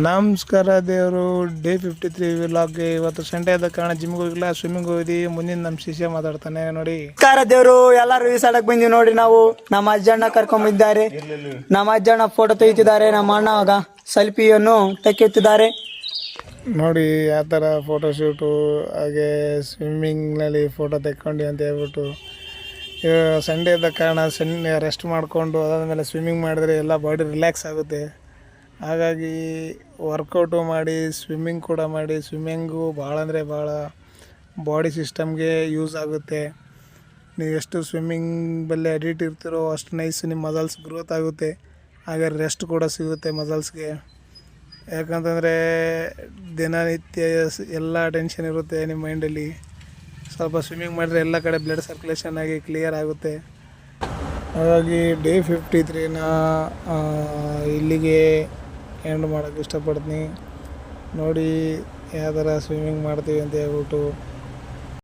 ನಮಸ್ಕಾರ ದೇವರು. ಡೇ 53 ವ್ಲಾಗ್ಗೆ. ಇವತ್ತು ಸಂಡೇ ಆದ ಕಾರಣ ಜಿಮ್ಗೆ ಹೋಗಿಲ್ಲ, ಸ್ವಿಮ್ಮಿಂಗ್ ಹೋಗಿದ್ದೀವಿ. ಮುಂದಿನ ನಮ್ಮ ಶಿಷ್ಯ ಮಾತಾಡ್ತಾನೆ ನೋಡಿ. ನಮಸ್ಕಾರ ದೇವರು. ಎಲ್ಲರೂ ಈ ಸಡಕ್ ಬಂದಿವಿ ನೋಡಿ. ನಾವು ನಮ್ಮ ಅಜ್ಜಣ್ಣ ಕರ್ಕೊಂಡ್ಬಂದಿದ್ದಾರೆ. ನಮ್ಮ ಅಜ್ಜಣ್ಣ ಫೋಟೋ ತೆಗಿತಿದ್ದಾರೆ. ನಮ್ಮ ಅಣ್ಣ ಸೆಲ್ಫಿಯನ್ನು ತೆಗೆಯುತ್ತಿದ್ದಾರೆ ನೋಡಿ. ಯಾವ ಥರ ಫೋಟೋಶೂಟು, ಹಾಗೆ ಸ್ವಿಮ್ಮಿಂಗ್ನಲ್ಲಿ ಫೋಟೋ ತೆಕ್ಕೊಂಡು ಅಂತ ಹೇಳ್ಬಿಟ್ಟು. ಸಂಡೇ ಆದ ಕಾರಣ ರೆಸ್ಟ್ ಮಾಡಿಕೊಂಡು ಅದಾದಮೇಲೆ ಸ್ವಿಮ್ಮಿಂಗ್ ಮಾಡಿದ್ರೆ ಎಲ್ಲ ಬಾಡಿ ರಿಲ್ಯಾಕ್ಸ್ ಆಗುತ್ತೆ. ಹಾಗಾಗಿ ವರ್ಕೌಟು ಮಾಡಿ, ಸ್ವಿಮ್ಮಿಂಗ್ ಕೂಡ ಮಾಡಿ. ಸ್ವಿಮ್ಮಿಂಗು ಭಾಳ ಅಂದರೆ ಭಾಳ ಬಾಡಿ ಸಿಸ್ಟಮ್ಗೆ ಯೂಸ್ ಆಗುತ್ತೆ. ನೀವು ಎಷ್ಟು ಸ್ವಿಮ್ಮಿಂಗ್ ಬಲ್ಲಿ ಅಡಿಟ್ ಇರ್ತೀರೋ ಅಷ್ಟು ನೈಸ್ ನಿಮ್ಮ ಮಸಲ್ಸ್ ಗ್ರೋತ್ ಆಗುತ್ತೆ. ಹಾಗೆ ರೆಸ್ಟ್ ಕೂಡ ಸಿಗುತ್ತೆ ಮಸಲ್ಸ್ಗೆ. ಯಾಕಂತಂದರೆ ದಿನನಿತ್ಯ ಎಲ್ಲ ಟೆನ್ಷನ್ ಇರುತ್ತೆ ನಿಮ್ಮ ಮೈಂಡಲ್ಲಿ. ಸ್ವಲ್ಪ ಸ್ವಿಮ್ಮಿಂಗ್ ಮಾಡಿದ್ರೆ ಎಲ್ಲ ಕಡೆ ಬ್ಲಡ್ ಸರ್ಕ್ಯುಲೇಷನ್ ಆಗಿ ಕ್ಲಿಯರ್ ಆಗುತ್ತೆ. ಹಾಗಾಗಿ ಡೇ 53ನ ಇಲ್ಲಿಗೆ ಎಂಡ್ ಮಾಡೋಕ್ಕೆ ಇಷ್ಟಪಡ್ತೀನಿ. ನೋಡಿ ಯಾವ ಥರ ಸ್ವಿಮ್ಮಿಂಗ್ ಮಾಡ್ತೀವಿ ಅಂತ ಹೇಳ್ಬಿಟ್ಟು.